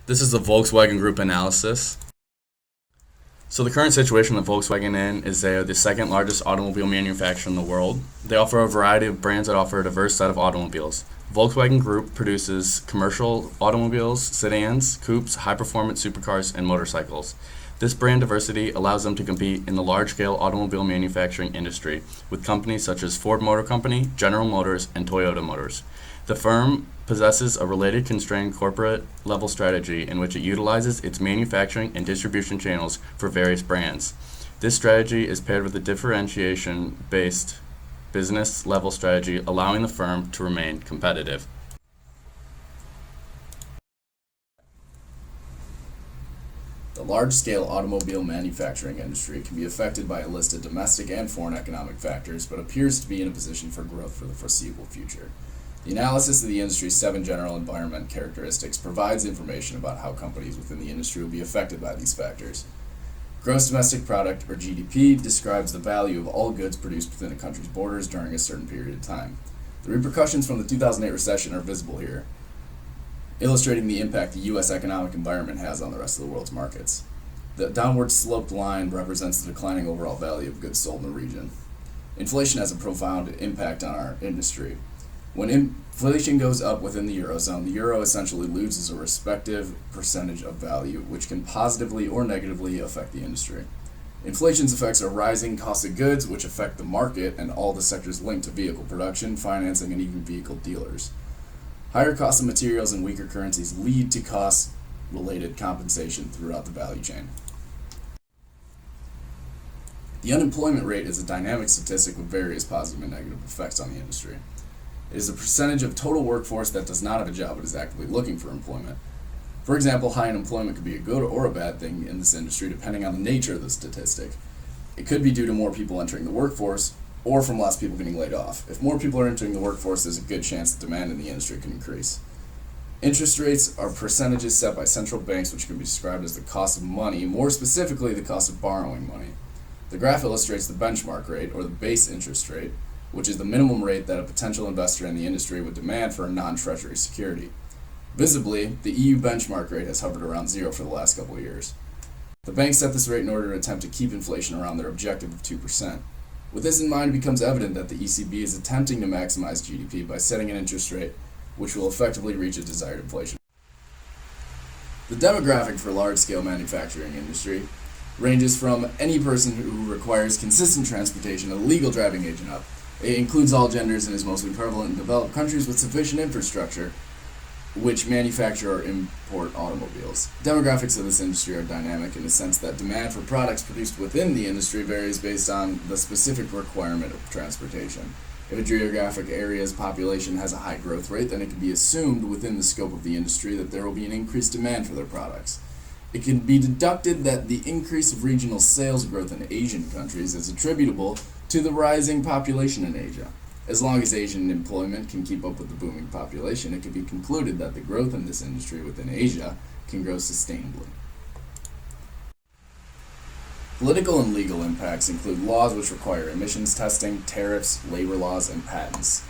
This is the Volkswagen Group analysis. So the current situation that Volkswagen in is they are the second largest automobile manufacturer in the world. They offer a variety of brands that offer a diverse set of automobiles. Volkswagen Group produces commercial automobiles, sedans, coupes, high-performance supercars, and motorcycles. This brand diversity allows them to compete in the large-scale automobile manufacturing industry with companies such as Ford Motor Company, General Motors, and Toyota Motors. The firm possesses a related constrained corporate-level strategy in which it utilizes its manufacturing and distribution channels for various brands. This strategy is paired with a differentiation-based business-level strategy, allowing the firm to remain competitive. The large-scale automobile manufacturing industry can be affected by a list of domestic and foreign economic factors, but appears to be in a position for growth for the foreseeable future. The analysis of the industry's 7 general environment characteristics provides information about how companies within the industry will be affected by these factors. Gross domestic product, or GDP, describes the value of all goods produced within a country's borders during a certain period of time. The repercussions from the 2008 recession are visible here, illustrating the impact the U.S. economic environment has on the rest of the world's markets. The downward sloped line represents the declining overall value of goods sold in the region. Inflation has a profound impact on our industry. When inflation goes up within the Eurozone, the euro essentially loses a respective percentage of value, which can positively or negatively affect the industry. Inflation's effects are rising costs of goods, which affect the market and all the sectors linked to vehicle production, financing, and even vehicle dealers. Higher costs of materials and weaker currencies lead to cost-related compensation throughout the value chain. The unemployment rate is a dynamic statistic with various positive and negative effects on the industry. It is a percentage of total workforce that does not have a job but is actively looking for employment. For example, high unemployment could be a good or a bad thing in this industry depending on the nature of the statistic. It could be due to more people entering the workforce or from less people getting laid off. If more people are entering the workforce, there's a good chance that demand in the industry can increase. Interest rates are percentages set by central banks, which can be described as the cost of money, more specifically the cost of borrowing money. The graph illustrates the benchmark rate, or the base interest rate, which is the minimum rate that a potential investor in the industry would demand for a non-treasury security. Visibly, the EU benchmark rate has hovered around 0 for the last couple of years. The banks set this rate in order to attempt to keep inflation around their objective of 2%. With this in mind, it becomes evident that the ECB is attempting to maximize GDP by setting an interest rate which will effectively reach a desired inflation. The demographic for large-scale manufacturing industry ranges from any person who requires consistent transportation, a legal driving age, and up. It includes all genders and is mostly prevalent in developed countries with sufficient infrastructure which manufacture or import automobiles. Demographics of this industry are dynamic in the sense that demand for products produced within the industry varies based on the specific requirement of transportation. If a geographic area's population has a high growth rate, then it can be assumed within the scope of the industry that there will be an increased demand for their products. It can be deducted that the increase of regional sales growth in Asian countries is attributable to the rising population in Asia. As long as Asian employment can keep up with the booming population, it can be concluded that the growth in this industry within Asia can grow sustainably. Political and legal impacts include laws which require emissions testing, tariffs, labor laws, and patents.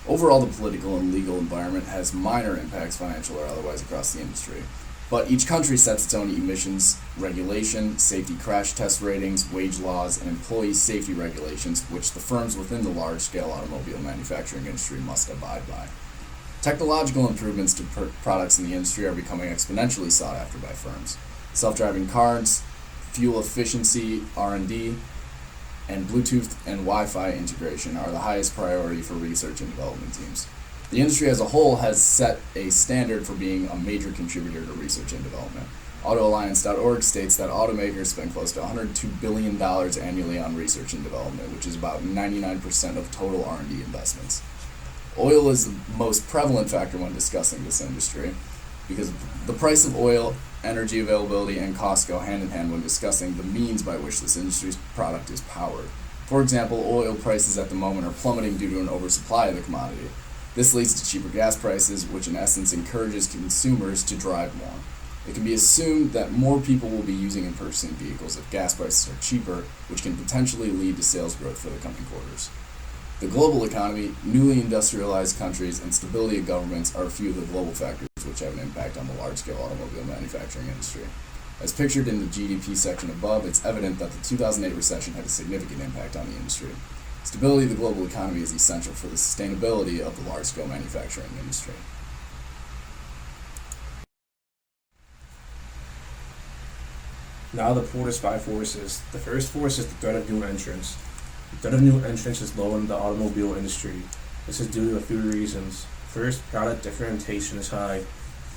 Overall, the political and legal environment has minor impacts, financial or otherwise, across the industry. But each country sets its own emissions regulation, safety crash test ratings, wage laws, and employee safety regulations, which the firms within the large-scale automobile manufacturing industry must abide by. Technological improvements to products in the industry are becoming exponentially sought after by firms. Self-driving cars, fuel efficiency R&D, and Bluetooth and Wi-Fi integration are the highest priority for research and development teams. The industry as a whole has set a standard for being a major contributor to research and development. AutoAlliance.org states that automakers spend close to $102 billion annually on research and development, which is about 99% of total R&D investments. Oil is the most prevalent factor when discussing this industry, because the price of oil, energy availability, and cost go hand in hand when discussing the means by which this industry's product is powered. For example, oil prices at the moment are plummeting due to an oversupply of the commodity. This leads to cheaper gas prices, which in essence encourages consumers to drive more. It can be assumed that more people will be using and purchasing vehicles if gas prices are cheaper, which can potentially lead to sales growth for the coming quarters. The global economy, newly industrialized countries, and stability of governments are a few of the global factors which have an impact on the large-scale automobile manufacturing industry. As pictured in the GDP section above, it's evident that the 2008 recession had a significant impact on the industry. Stability of the global economy is essential for the sustainability of the large-scale manufacturing industry. Now the Porter's five forces. The first force is the threat of new entrants. The threat of new entrants is low in the automobile industry. This is due to a few reasons. First, product differentiation is high.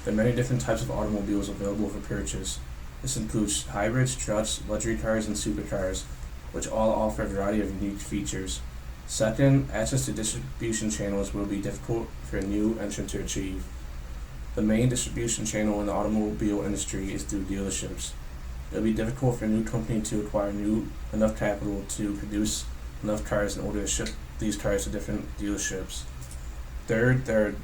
There are many different types of automobiles available for purchase. This includes hybrids, trucks, luxury cars, and supercars, which all offer a variety of unique features. Second, access to distribution channels will be difficult for a new entrant to achieve. The main distribution channel in the automobile industry is through dealerships. It will be difficult for a new company to acquire enough capital to produce enough cars in order to ship these cars to different dealerships. Third, there are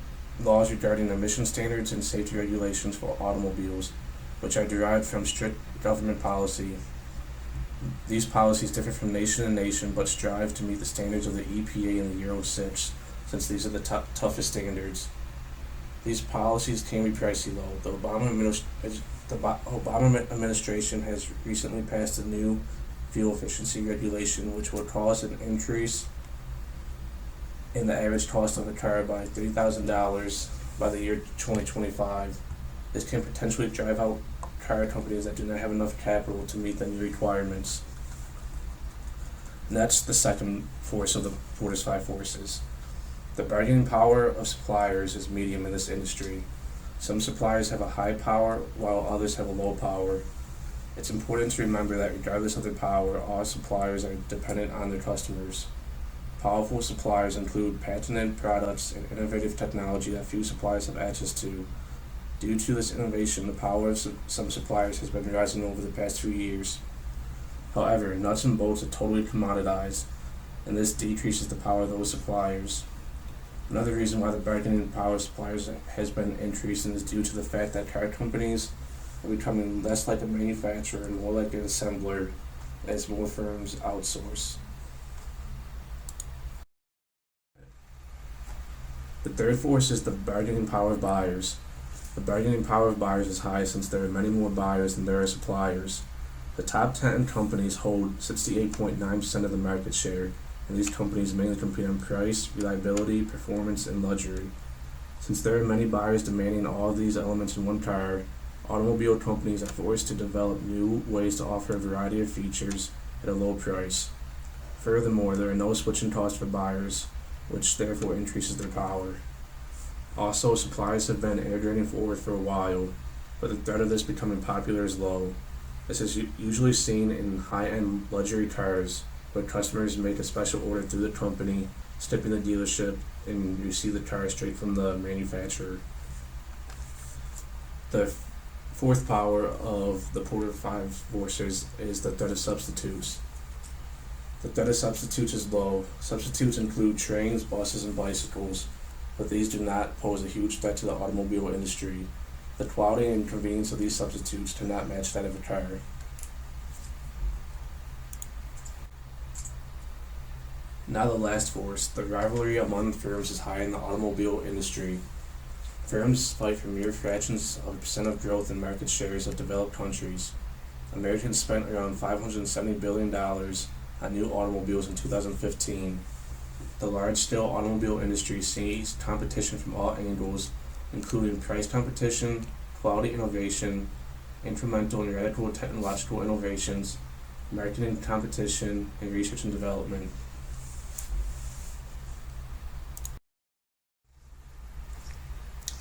laws regarding emission standards and safety regulations for automobiles, which are derived from strict government policy. These policies differ from nation to nation but strive to meet the standards of the EPA and the Euro 6, since these are the toughest standards. These policies can be pricey though. The Obama administration has recently passed a new fuel efficiency regulation which will cause an increase in the average cost of a car by $3,000 by the year 2025. This can potentially drive out car companies that do not have enough capital to meet the new requirements. Next, the second force of the Porter's five forces. The bargaining power of suppliers is medium in this industry. Some suppliers have a high power while others have a low power. It's important to remember that regardless of their power, all suppliers are dependent on their customers. Powerful suppliers include patented products and innovative technology that few suppliers have access to. Due to this innovation, the power of some suppliers has been rising over the past 2 years. However, nuts and bolts are totally commoditized, and this decreases the power of those suppliers. Another reason why the bargaining power of suppliers has been increasing is due to the fact that car companies are becoming less like a manufacturer and more like an assembler as more firms outsource. The third force is the bargaining power of buyers. The bargaining power of buyers is high since there are many more buyers than there are suppliers. The top 10 companies hold 68.9% of the market share, and these companies mainly compete on price, reliability, performance, and luxury. Since there are many buyers demanding all of these elements in one car, automobile companies are forced to develop new ways to offer a variety of features at a low price. Furthermore, there are no switching costs for buyers, which therefore increases their power. Also, suppliers have been air draining forward for a while, but the threat of this becoming popular is low. This is usually seen in high-end luxury cars, where customers make a special order through the company, step in the dealership, and receive the car straight from the manufacturer. The fourth power of the Porter five forces is the threat of substitutes. The threat of substitutes is low. Substitutes include trains, buses, and bicycles, but these do not pose a huge threat to the automobile industry. The quality and convenience of these substitutes do not match that of a car. Now the last force, the rivalry among firms is high in the automobile industry. Firms fight for mere fractions of a percent of growth in market shares of developed countries. Americans spent around $570 billion on new automobiles in 2015. The large-scale automobile industry sees competition from all angles, including price competition, quality innovation, incremental and radical technological innovations, marketing competition, and research and development.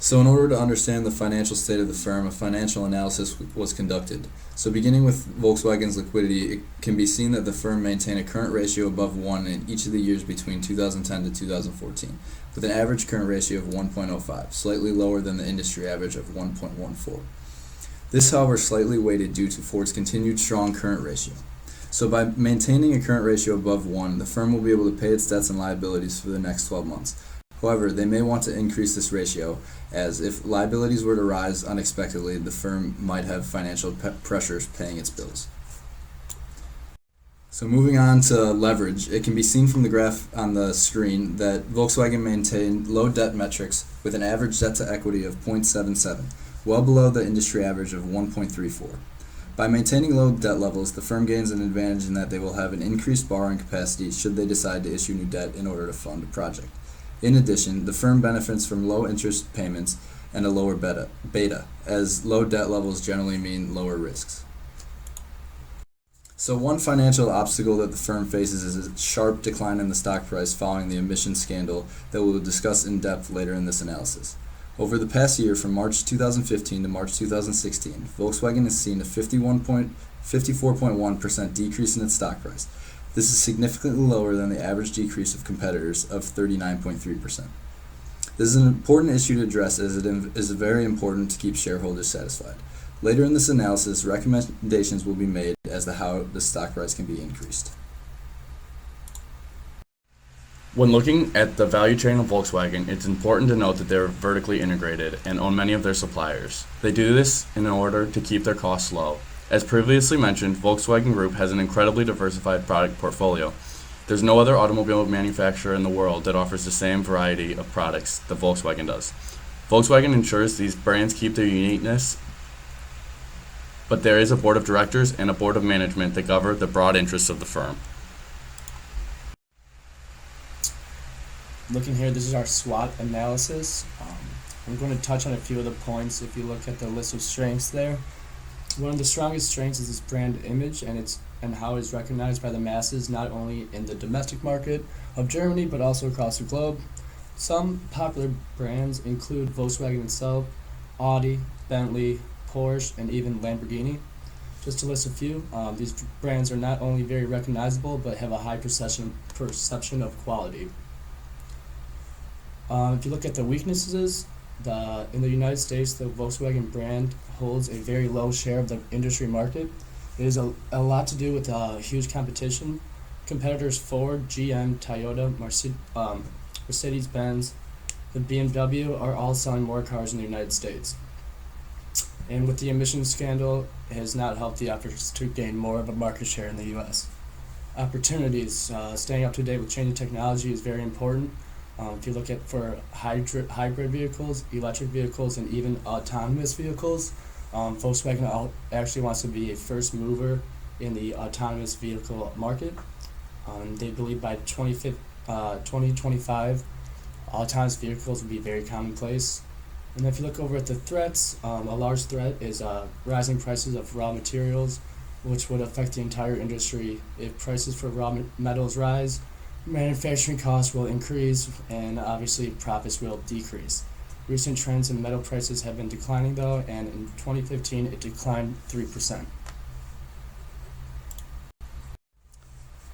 So in order to understand the financial state of the firm, a financial analysis was conducted. So beginning with Volkswagen's liquidity, it can be seen that the firm maintained a current ratio above 1 in each of the years between 2010 to 2014, with an average current ratio of 1.05, slightly lower than the industry average of 1.14. This, however, is slightly weighted due to Ford's continued strong current ratio. So by maintaining a current ratio above 1, the firm will be able to pay its debts and liabilities for the next 12 months. However, they may want to increase this ratio, as if liabilities were to rise unexpectedly, the firm might have financial pressures paying its bills. So moving on to leverage, it can be seen from the graph on the screen that Volkswagen maintained low debt metrics with an average debt to equity of 0.77, well below the industry average of 1.34. By maintaining low debt levels, the firm gains an advantage in that they will have an increased borrowing capacity should they decide to issue new debt in order to fund a project. In addition, the firm benefits from low interest payments and a lower beta, as low debt levels generally mean lower risks. So one financial obstacle that the firm faces is a sharp decline in the stock price following the emissions scandal that we will discuss in depth later in this analysis. Over the past year, from March 2015 to March 2016, Volkswagen has seen a 54.1% decrease in its stock price. This is significantly lower than the average decrease of competitors of 39.3%. This is an important issue to address as it is very important to keep shareholders satisfied. Later in this analysis, recommendations will be made as to how the stock price can be increased. When looking at the value chain of Volkswagen, it's important to note that they're vertically integrated and own many of their suppliers. They do this in order to keep their costs low. As previously mentioned, Volkswagen Group has an incredibly diversified product portfolio. There's no other automobile manufacturer in the world that offers the same variety of products that Volkswagen does. Volkswagen ensures these brands keep their uniqueness, but there is a board of directors and a board of management that govern the broad interests of the firm. Looking here, this is our SWOT analysis. I'm going to touch on a few of the points. If you look at the list of strengths there, one of the strongest strengths is its brand image and how it's recognized by the masses, not only in the domestic market of Germany, but also across the globe. Some popular brands include Volkswagen itself, Audi, Bentley, Porsche, and even Lamborghini. Just to list a few, these brands are not only very recognizable, but have a high perception of quality. If you look at the weaknesses, in the United States, the Volkswagen brand holds a very low share of the industry market. It is a lot to do with huge competition. Competitors Ford, GM, Toyota, Mercedes-Benz, the BMW are all selling more cars in the United States. And with the emissions scandal, it has not helped the efforts to gain more of a market share in the U.S. Opportunities, staying up to date with changing technology is very important. If you look at for hybrid vehicles, electric vehicles, and even autonomous vehicles, Volkswagen actually wants to be a first mover in the autonomous vehicle market. They believe by 2025, autonomous vehicles will be very commonplace. And if you look over at the threats, a large threat is rising prices of raw materials, which would affect the entire industry. If prices for raw metals rise, manufacturing costs will increase, and obviously profits will decrease. Recent trends in metal prices have been declining though, and in 2015 it declined 3%.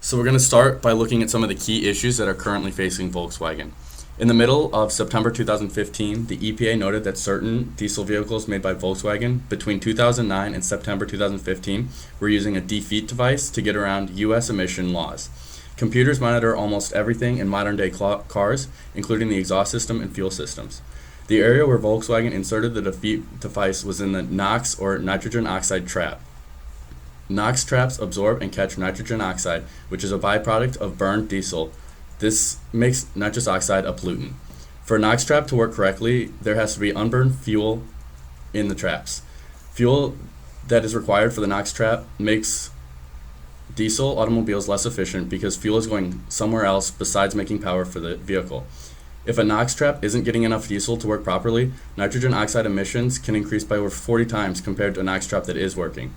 So we're going to start by looking at some of the key issues that are currently facing Volkswagen. In the middle of September 2015, the EPA noted that certain diesel vehicles made by Volkswagen between 2009 and September 2015 were using a defeat device to get around U.S. emission laws. Computers monitor almost everything in modern-day cars, including the exhaust system and fuel systems. The area where Volkswagen inserted the defeat device was in the NOx or nitrogen oxide trap. NOx traps absorb and catch nitrogen oxide, which is a byproduct of burned diesel. This makes nitrous oxide a pollutant. For a NOx trap to work correctly, there has to be unburned fuel in the traps. Fuel that is required for the NOx trap makes diesel automobiles less efficient because fuel is going somewhere else besides making power for the vehicle. If a NOx trap isn't getting enough diesel to work properly, nitrogen oxide emissions can increase by over 40 times compared to a NOx trap that is working.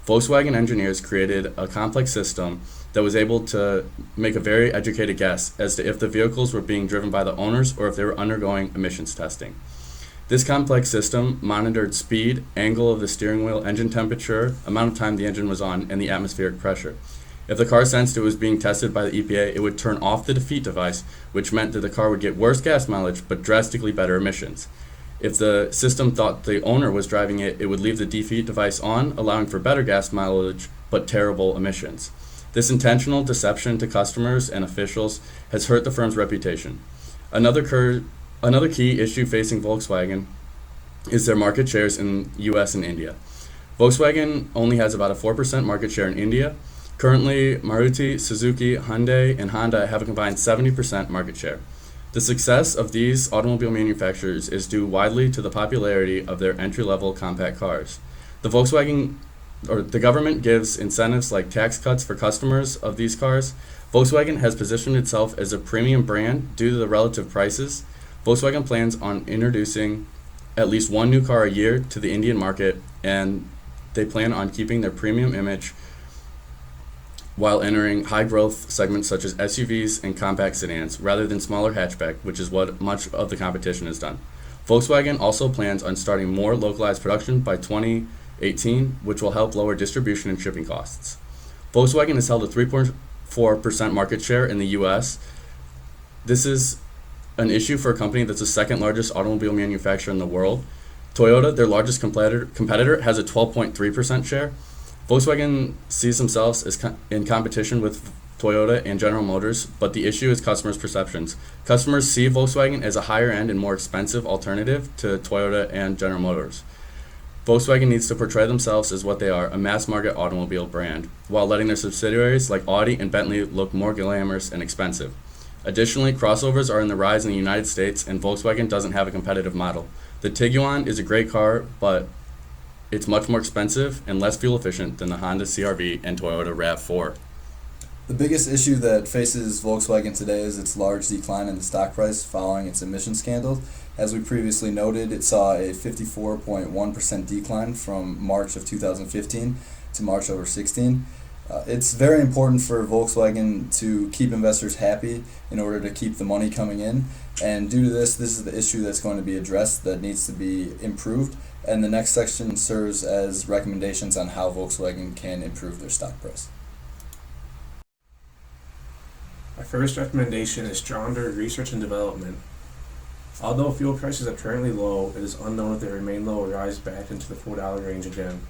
Volkswagen engineers created a complex system that was able to make a very educated guess as to if the vehicles were being driven by the owners or if they were undergoing emissions testing. This complex system monitored speed, angle of the steering wheel, engine temperature, amount of time the engine was on, and the atmospheric pressure. If the car sensed it was being tested by the EPA, it would turn off the defeat device, which meant that the car would get worse gas mileage but drastically better emissions. If the system thought the owner was driving it, it would leave the defeat device on, allowing for better gas mileage but terrible emissions. This intentional deception to customers and officials has hurt the firm's reputation. Another key issue facing Volkswagen is their market shares in US and India. Volkswagen only has about a 4% market share in India. Currently, Maruti, Suzuki, Hyundai, and Honda have a combined 70% market share. The success of these automobile manufacturers is due widely to the popularity of their entry-level compact cars. The government gives incentives like tax cuts for customers of these cars. Volkswagen has positioned itself as a premium brand due to the relative prices. Volkswagen plans on introducing at least one new car a year to the Indian market, and they plan on keeping their premium image while entering high-growth segments such as SUVs and compact sedans, rather than smaller hatchback, which is what much of the competition has done. Volkswagen also plans on starting more localized production by 2018, which will help lower distribution and shipping costs. Volkswagen has held a 3.4% market share in the US. This is an issue for a company that's the second largest automobile manufacturer in the world. Toyota, their largest competitor, has a 12.3% share. Volkswagen sees themselves as in competition with Toyota and General Motors, but the issue is customers' perceptions. Customers see Volkswagen as a higher end and more expensive alternative to Toyota and General Motors. Volkswagen needs to portray themselves as what they are, a mass market automobile brand, while letting their subsidiaries like Audi and Bentley look more glamorous and expensive. Additionally, crossovers are on the rise in the United States, and Volkswagen doesn't have a competitive model. The Tiguan is a great car, but it's much more expensive and less fuel efficient than the Honda CR-V and Toyota RAV4. The biggest issue that faces Volkswagen today is its large decline in the stock price following its emissions scandal. As we previously noted, it saw a 54.1% decline from March of 2015 to March over 16. It's very important for Volkswagen to keep investors happy in order to keep the money coming in. And due to this is the issue that's going to be addressed that needs to be improved. And the next section serves as recommendations on how Volkswagen can improve their stock price. My first recommendation is stronger research and development. Although fuel prices are currently low, it is unknown if they remain low or rise back into the $4 range again.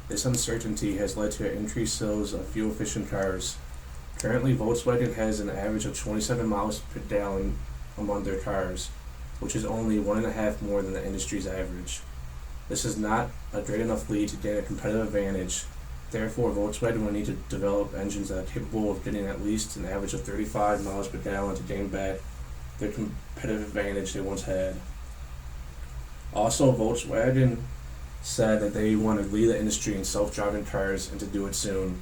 This uncertainty has led to increased sales of fuel-efficient cars. Currently, Volkswagen has an average of 27 miles per gallon among their cars, which is only 1.5 more than the industry's average. This is not a great enough lead to gain a competitive advantage. Therefore, Volkswagen will need to develop engines that are capable of getting at least an average of 35 miles per gallon to gain back their competitive advantage they once had. Also, Volkswagen said that they want to lead the industry in self-driving cars and to do it soon.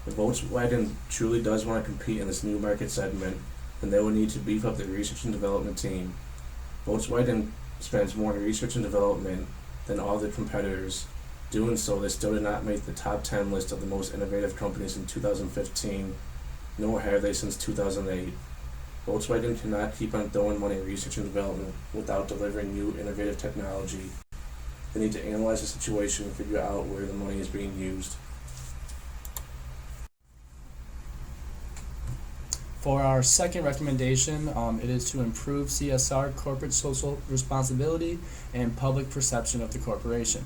If Volkswagen truly does want to compete in this new market segment, then they will need to beef up their research and development team. Volkswagen spends more on research and development than all their competitors. Doing so, they still did not make the top 10 list of the most innovative companies in 2015, nor have they since 2008. Volkswagen cannot keep on throwing money in research and development without delivering new innovative technology. They need to analyze the situation and figure out where the money is being used. For our second recommendation, it is to improve CSR, corporate social responsibility, and public perception of the corporation.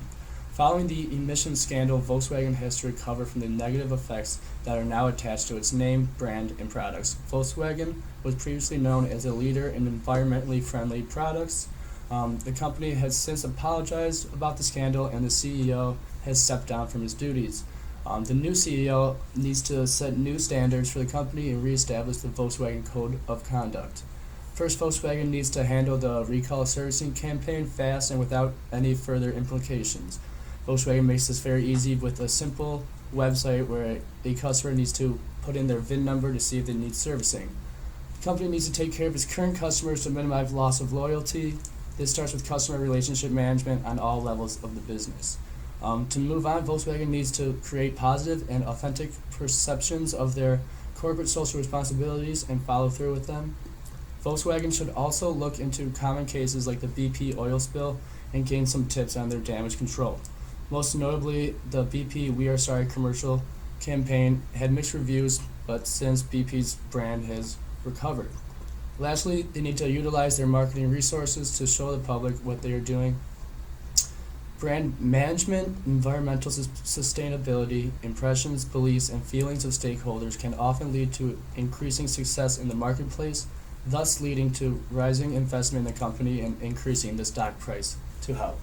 Following the emissions scandal, Volkswagen has to recover from the negative effects that are now attached to its name, brand, and products. Volkswagen was previously known as a leader in environmentally friendly products. The company has since apologized about the scandal, and the CEO has stepped down from his duties. The new CEO needs to set new standards for the company and reestablish the Volkswagen Code of Conduct. First, Volkswagen needs to handle the recall servicing campaign fast and without any further implications. Volkswagen makes this very easy with a simple website where a customer needs to put in their VIN number to see if they need servicing. The company needs to take care of its current customers to minimize loss of loyalty. This starts with customer relationship management on all levels of the business. To move on, Volkswagen needs to create positive and authentic perceptions of their corporate social responsibilities and follow through with them. Volkswagen should also look into common cases like the BP oil spill and gain some tips on their damage control. Most notably, the BP We Are Sorry commercial campaign had mixed reviews, but since BP's brand has recovered. Lastly, they need to utilize their marketing resources to show the public what they are doing. Brand management, environmental sustainability, impressions, beliefs, and feelings of stakeholders can often lead to increasing success in the marketplace, thus leading to rising investment in the company and increasing the stock price to help.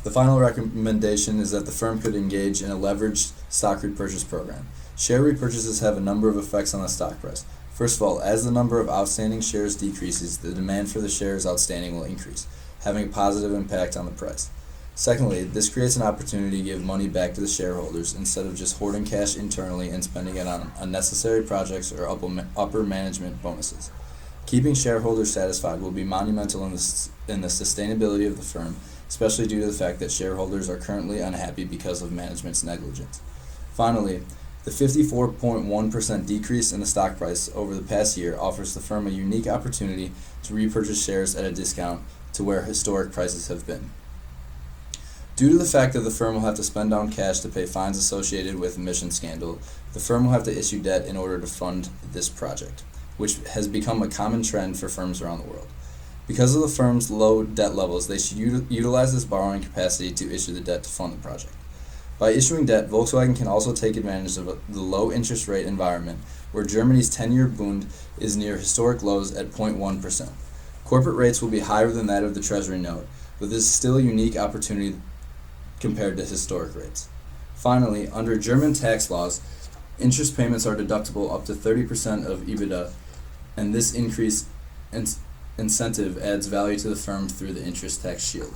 The final recommendation is that the firm could engage in a leveraged stock repurchase program. Share repurchases have a number of effects on the stock price. First of all, as the number of outstanding shares decreases, the demand for the shares outstanding will increase, having a positive impact on the price. Secondly, this creates an opportunity to give money back to the shareholders instead of just hoarding cash internally and spending it on unnecessary projects or upper management bonuses. Keeping shareholders satisfied will be monumental in the sustainability of the firm, especially due to the fact that shareholders are currently unhappy because of management's negligence. Finally, the 54.1% decrease in the stock price over the past year offers the firm a unique opportunity to repurchase shares at a discount to where historic prices have been. Due to the fact that the firm will have to spend down cash to pay fines associated with the emission scandal, the firm will have to issue debt in order to fund this project, which has become a common trend for firms around the world. Because of the firm's low debt levels, they should utilize this borrowing capacity to issue the debt to fund the project. By issuing debt, Volkswagen can also take advantage of the low interest rate environment, where Germany's 10-year Bund is near historic lows at 0.1%. Corporate rates will be higher than that of the Treasury note, but this is still a unique opportunity compared to historic rates. Finally, under German tax laws, interest payments are deductible up to 30% of EBITDA, and this increased incentive adds value to the firm through the interest tax shield.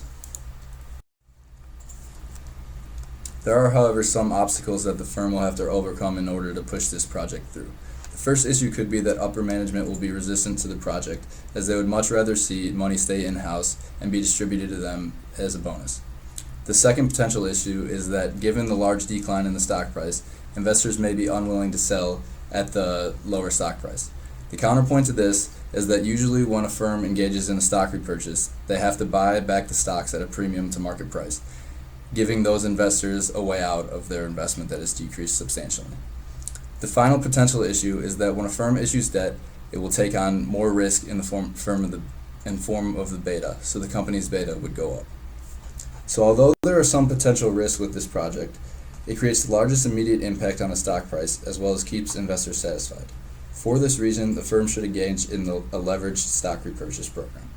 There are, however, some obstacles that the firm will have to overcome in order to push this project through. The first issue could be that upper management will be resistant to the project, as they would much rather see money stay in-house and be distributed to them as a bonus. The second potential issue is that given the large decline in the stock price, investors may be unwilling to sell at the lower stock price. The counterpoint to this is that usually when a firm engages in a stock repurchase, they have to buy back the stocks at a premium to market price, giving those investors a way out of their investment that has decreased substantially. The final potential issue is that when a firm issues debt, it will take on more risk in the form of the beta, so the company's beta would go up. So although there are some potential risks with this project, it creates the largest immediate impact on the stock price as well as keeps investors satisfied. For this reason, the firm should engage in a leveraged stock repurchase program.